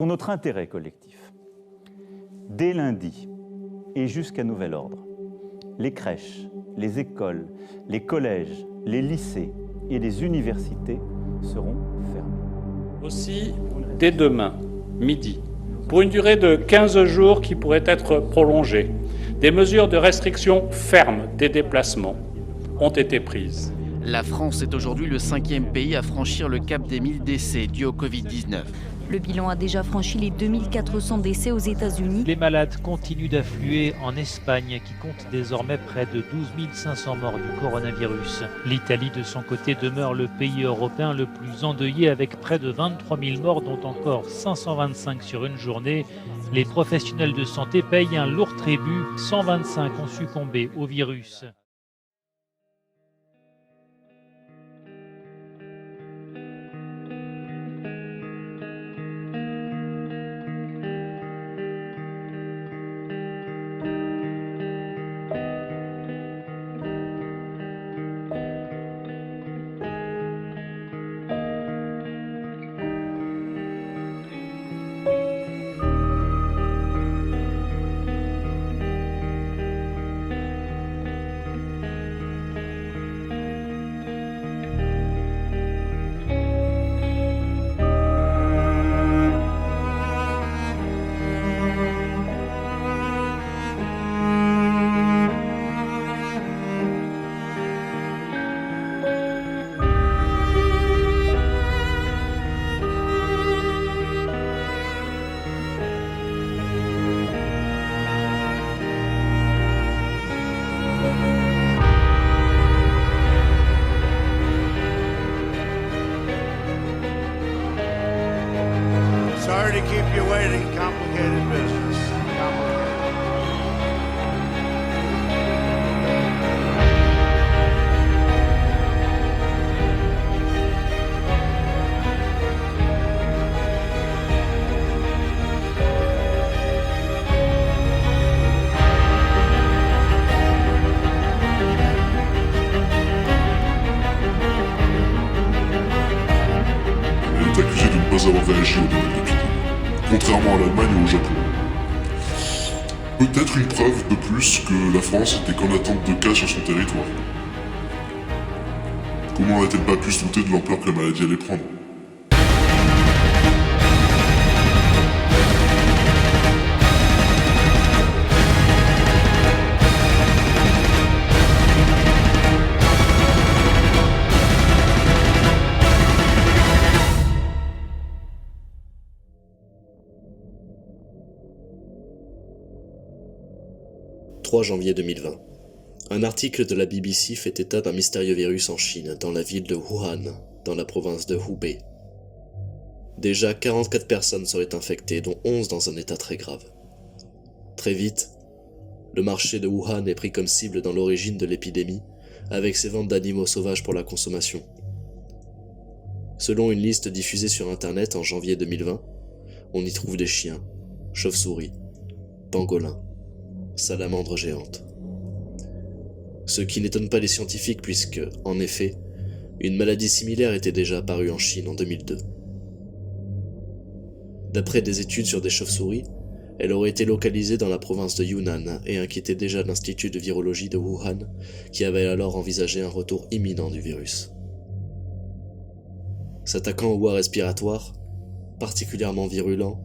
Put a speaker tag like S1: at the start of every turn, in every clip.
S1: pour notre intérêt collectif. Dès lundi et jusqu'à nouvel ordre, les crèches, les écoles, les collèges, les lycées et les universités seront fermés.
S2: Aussi, dès demain, midi, pour une durée de 15 jours qui pourrait être prolongée, des mesures de restriction fermes des déplacements ont été prises.
S3: La France est aujourd'hui le 5e pays à franchir le cap des 1000 décès dus au Covid-19.
S4: Le bilan a déjà franchi les 2400 décès aux États-Unis.
S5: Les malades continuent d'affluer en Espagne, qui compte désormais près de 12 500 morts du coronavirus. L'Italie, de son côté, demeure le pays européen le plus endeuillé, avec près de 23 000 morts, dont encore 525 sur une journée. Les professionnels de santé payent un lourd tribut. 125 ont succombé au virus.
S6: Sorry to keep you waiting. Complicated business.
S7: Elle est accusée de ne pas avoir réagi au domaine d'épidémie, contrairement à l'Allemagne ou au Japon. Peut-être une preuve de plus que la France était qu'en attente de cas sur son territoire. Comment n'a-t-elle pas pu se douter de l'ampleur que la maladie allait prendre ?
S8: « 3 janvier 2020. Un article de la BBC fait état d'un mystérieux virus en Chine, dans la ville de Wuhan, dans la province de Hubei. Déjà 44 personnes seraient infectées, dont 11 dans un état très grave. Très vite, le marché de Wuhan est pris comme cible dans l'origine de l'épidémie, avec ses ventes d'animaux sauvages pour la consommation. Selon une liste diffusée sur internet en janvier 2020, on y trouve des chiens, chauves-souris, pangolins, salamandres géantes. Ce qui n'étonne pas les scientifiques puisque, en effet, une maladie similaire était déjà apparue en Chine en 2002. D'après des études sur des chauves-souris, elle aurait été localisée dans la province de Yunnan et inquiétait déjà l'Institut de virologie de Wuhan, qui avait alors envisagé un retour imminent du virus. S'attaquant aux voies respiratoires, particulièrement virulent,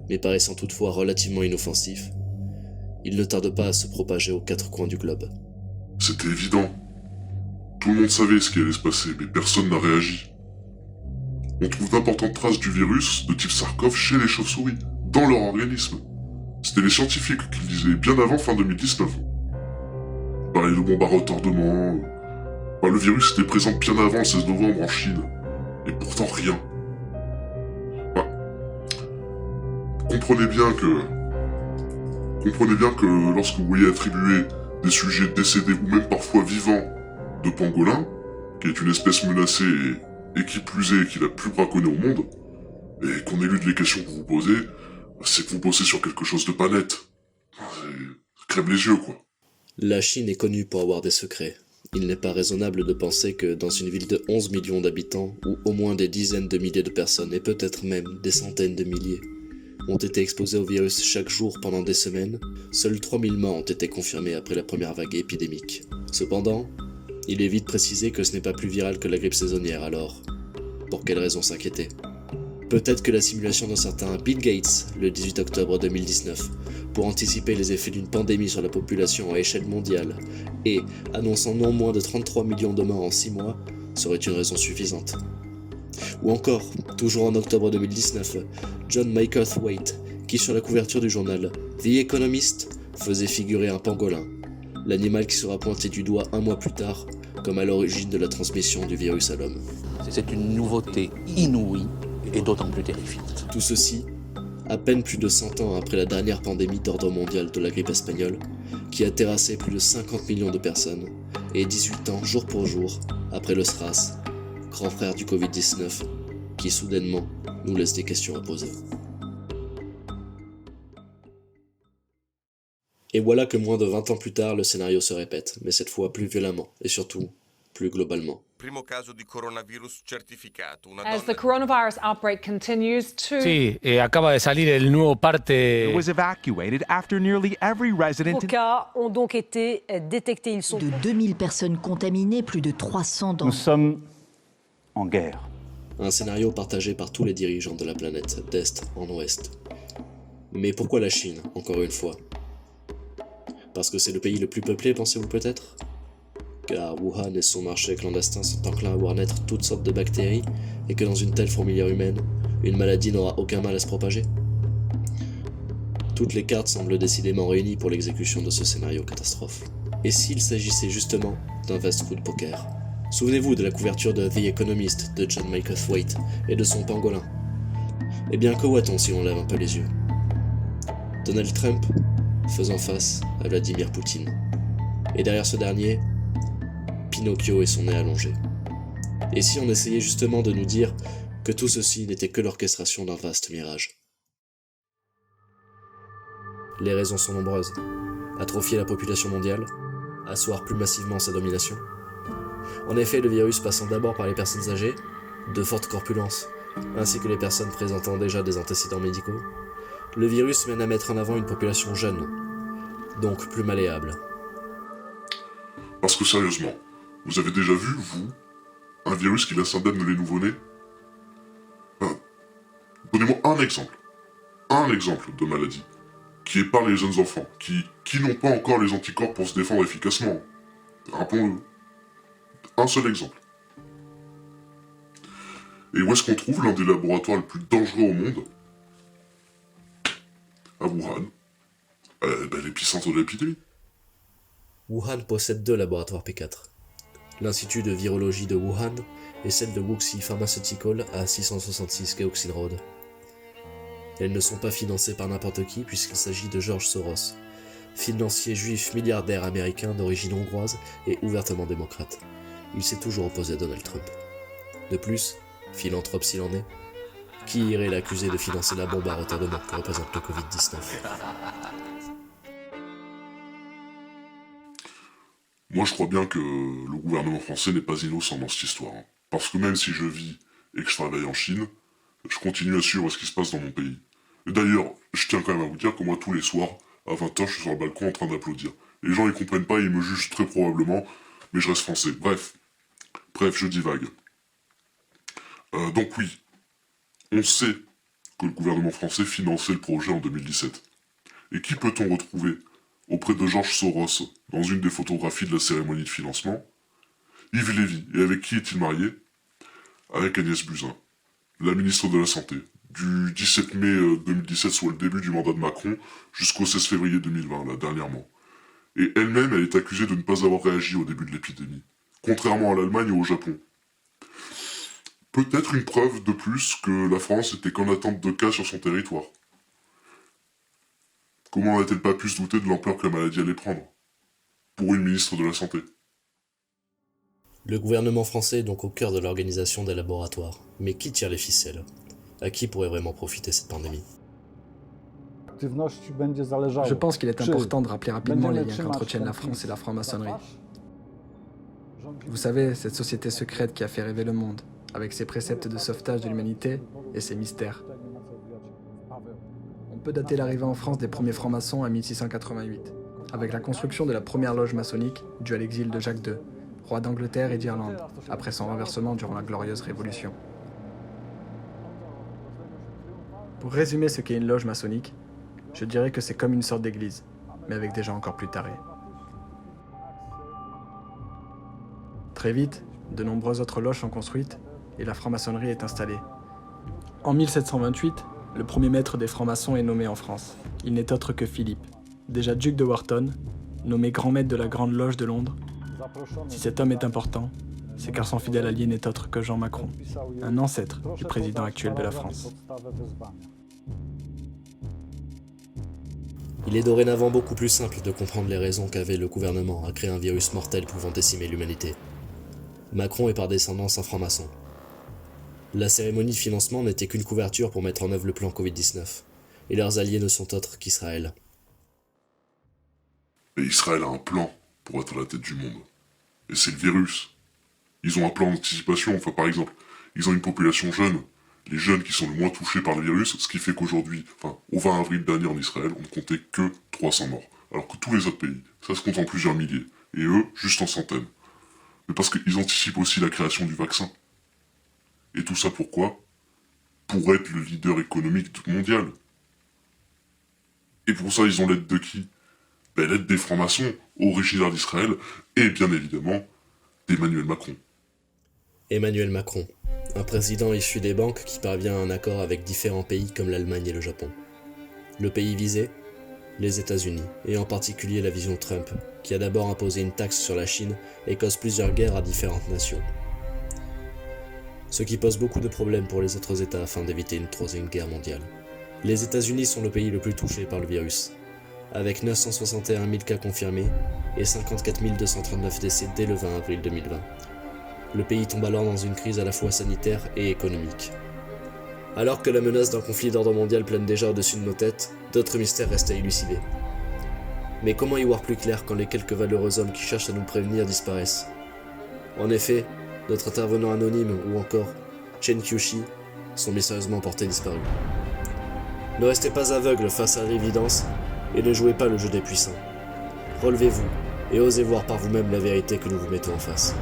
S8: mais paraissant toutefois relativement inoffensif, il ne tarde pas à se propager aux 4 coins du globe.
S7: C'était évident. Tout le monde savait ce qui allait se passer, mais personne n'a réagi. On trouve d'importantes traces du virus de type SARS-CoV chez les chauves-souris, dans leur organisme. C'était les scientifiques qui le disaient bien avant fin 2019. Pareil, le bombe à retardement... le virus était présent bien avant le 16 novembre en Chine. Et pourtant rien. Comprenez bien que lorsque vous voyez attribuer des sujets décédés ou même parfois vivants de pangolin, qui est une espèce menacée et qui plus est qui est la plus braconnée au monde, et qu'on élude les questions que vous posez, c'est que vous bossez sur quelque chose de pas net. Ça crève les yeux, quoi.
S8: La Chine est connue pour avoir des secrets. Il n'est pas raisonnable de penser que dans une ville de 11 millions d'habitants, où au moins des dizaines de milliers de personnes, et peut-être même des centaines de milliers, ont été exposés au virus chaque jour pendant des semaines, seuls 3000 morts ont été confirmés après la première vague épidémique. Cependant, il est vite précisé que ce n'est pas plus viral que la grippe saisonnière, alors pour quelle raison s'inquiéter? Peut-être que la simulation d'un certain Bill Gates, le 18 octobre 2019, pour anticiper les effets d'une pandémie sur la population à échelle mondiale, et annonçant non moins de 33 millions de morts en 6 mois, serait une raison suffisante. Ou encore, toujours en octobre 2019, John Makerthwaite, qui sur la couverture du journal The Economist faisait figurer un pangolin, l'animal qui sera pointé du doigt un mois plus tard comme à l'origine de la transmission du virus à l'homme.
S9: C'est une nouveauté inouïe et d'autant plus terrifiante.
S8: Tout ceci, à peine plus de 100 ans après la dernière pandémie d'ordre mondial de la grippe espagnole, qui a terrassé plus de 50 millions de personnes, et 18 ans jour pour jour après le SRAS, grand frère du Covid-19, qui soudainement nous laisse des questions à poser. Et voilà que moins de 20 ans plus tard, le scénario se répète, mais cette fois plus violemment, et surtout, plus globalement.
S10: As the coronavirus outbreak continues to...
S11: Sí, acaba de salir el nuevo parte.
S12: It was evacuated after nearly every resident.
S13: Les cas ont donc été détectés. Ils sont
S14: de 2000 personnes contaminées, plus de 300 dans...
S1: Nous sommes en guerre.
S8: Un scénario partagé par tous les dirigeants de la planète, d'est en ouest. Mais pourquoi la Chine, encore une fois? Parce que c'est le pays le plus peuplé, pensez-vous peut-être? Car Wuhan et son marché clandestin sont enclins à voir naître toutes sortes de bactéries, et que dans une telle fourmilière humaine, une maladie n'aura aucun mal à se propager? Toutes les cartes semblent décidément réunies pour l'exécution de ce scénario catastrophe. Et s'il s'agissait justement d'un vaste coup de poker? Souvenez-vous de la couverture de The Economist de John Makerthwaite et de son pangolin. Eh bien, que voit-on si on lève un peu les yeux? Donald Trump faisant face à Vladimir Poutine. Et derrière ce dernier, Pinocchio et son nez allongé. Et si on essayait justement de nous dire que tout ceci n'était que l'orchestration d'un vaste mirage? Les raisons sont nombreuses. Atrophier la population mondiale, asseoir plus massivement sa domination. En effet, le virus passant d'abord par les personnes âgées, de forte corpulence, ainsi que les personnes présentant déjà des antécédents médicaux, le virus mène à mettre en avant une population jeune, donc plus malléable.
S7: Parce que sérieusement, vous avez déjà vu, vous, un virus qui laisse indemne les nouveau-nés? Donnez-moi un exemple de maladie qui épargne les jeunes enfants, qui n'ont pas encore les anticorps pour se défendre efficacement. Rappelons-le. Un seul exemple. Et où est-ce qu'on trouve l'un des laboratoires les plus dangereux au monde? À Wuhan. L'épicentre de l'épidémie.
S8: Wuhan possède 2 laboratoires P4. L'Institut de virologie de Wuhan et celle de Wuxi Pharmaceutical à 666 Keoxin Road. Elles ne sont pas financées par n'importe qui puisqu'il s'agit de George Soros, financier juif milliardaire américain d'origine hongroise et ouvertement démocrate. Il s'est toujours opposé à Donald Trump. De plus, philanthrope s'il en est, qui irait l'accuser de financer la bombe à retardement que représente le Covid-19?
S7: Moi, je crois bien que le gouvernement français n'est pas innocent dans cette histoire. Parce que même si je vis et que je travaille en Chine, je continue à suivre ce qui se passe dans mon pays. Et d'ailleurs, je tiens quand même à vous dire que moi, tous les soirs, à 20h, je suis sur le balcon en train d'applaudir. Les gens, ils comprennent pas, ils me jugent très probablement, mais je reste français. Bref, je divague. Donc oui, on sait que le gouvernement français finançait le projet en 2017. Et qui peut-on retrouver auprès de George Soros dans une des photographies de la cérémonie de financement? Yves Lévy. Et avec qui est-il marié? Avec Agnès Buzyn, la ministre de la Santé, du 17 mai 2017, soit le début du mandat de Macron, jusqu'au 16 février 2020, là, dernièrement. Et elle-même, elle est accusée de ne pas avoir réagi au début de l'épidémie, contrairement à l'Allemagne et au Japon. Peut-être une preuve de plus que la France était qu'en attente de cas sur son territoire. Comment n'a-t-elle pas pu se douter de l'ampleur que la maladie allait prendre? Pour une ministre de la Santé.
S8: Le gouvernement français est donc au cœur de l'organisation des laboratoires. Mais qui tire les ficelles? À qui pourrait vraiment profiter cette pandémie?
S15: Je pense qu'il est important de rappeler rapidement les liens qu'entretiennent la France et la franc-maçonnerie. Vous savez, cette société secrète qui a fait rêver le monde, avec ses préceptes de sauvetage de l'humanité et ses mystères. peut dater l'arrivée en France des premiers francs-maçons à 1688, avec la construction de la première loge maçonnique due à l'exil de Jacques II, roi d'Angleterre et d'Irlande, après son renversement durant la Glorieuse Révolution. Pour résumer ce qu'est une loge maçonnique, je dirais que c'est comme une sorte d'église, mais avec des gens encore plus tarés. Très vite, de nombreuses autres loges sont construites et la franc-maçonnerie est installée. En 1728, le premier maître des francs-maçons est nommé en France. Il n'est autre que Philippe, déjà duc de Wharton, nommé grand maître de la Grande Loge de Londres. Si cet homme est important, c'est car son fidèle allié n'est autre que Jean Macron, un ancêtre du président actuel de la France.
S8: Il est dorénavant beaucoup plus simple de comprendre les raisons qu'avait le gouvernement à créer un virus mortel pouvant décimer l'humanité. Macron est par descendance un franc-maçon. La cérémonie de financement n'était qu'une couverture pour mettre en œuvre le plan Covid-19, et leurs alliés ne sont autres qu'Israël.
S7: Et Israël a un plan pour être à la tête du monde. Et c'est le virus. Ils ont un plan d'anticipation, enfin par exemple, ils ont une population jeune, les jeunes qui sont le moins touchés par le virus, ce qui fait qu'aujourd'hui, au 20 avril dernier en Israël, on ne comptait que 300 morts. Alors que tous les autres pays, ça se compte en plusieurs milliers, et eux, juste en centaines. Mais parce qu'ils anticipent aussi la création du vaccin. Et tout ça pourquoi ? Pour être le leader économique mondial. Et pour ça, ils ont l'aide de qui ? L'aide des francs-maçons, originaires d'Israël, et bien évidemment, d'Emmanuel Macron.
S8: Emmanuel Macron, un président issu des banques qui parvient à un accord avec différents pays comme l'Allemagne et le Japon. Le pays visé ? Les États-Unis, et en particulier la vision Trump, qui a d'abord imposé une taxe sur la Chine et cause plusieurs guerres à différentes nations. Ce qui pose beaucoup de problèmes pour les autres États afin d'éviter une troisième guerre mondiale. Les États-Unis sont le pays le plus touché par le virus, avec 961 000 cas confirmés et 54 239 décès dès le 20 avril 2020. Le pays tombe alors dans une crise à la fois sanitaire et économique. Alors que la menace d'un conflit d'ordre mondial plane déjà au-dessus de nos têtes, d'autres mystères restent à élucider. Mais comment y voir plus clair quand les quelques valeureux hommes qui cherchent à nous prévenir disparaissent ? En effet, notre intervenant anonyme ou encore Chen Qiushi sont mystérieusement portés disparus. Ne restez pas aveugles face à l'évidence et ne jouez pas le jeu des puissants. Relevez-vous et osez voir par vous-même la vérité que nous vous mettons en face.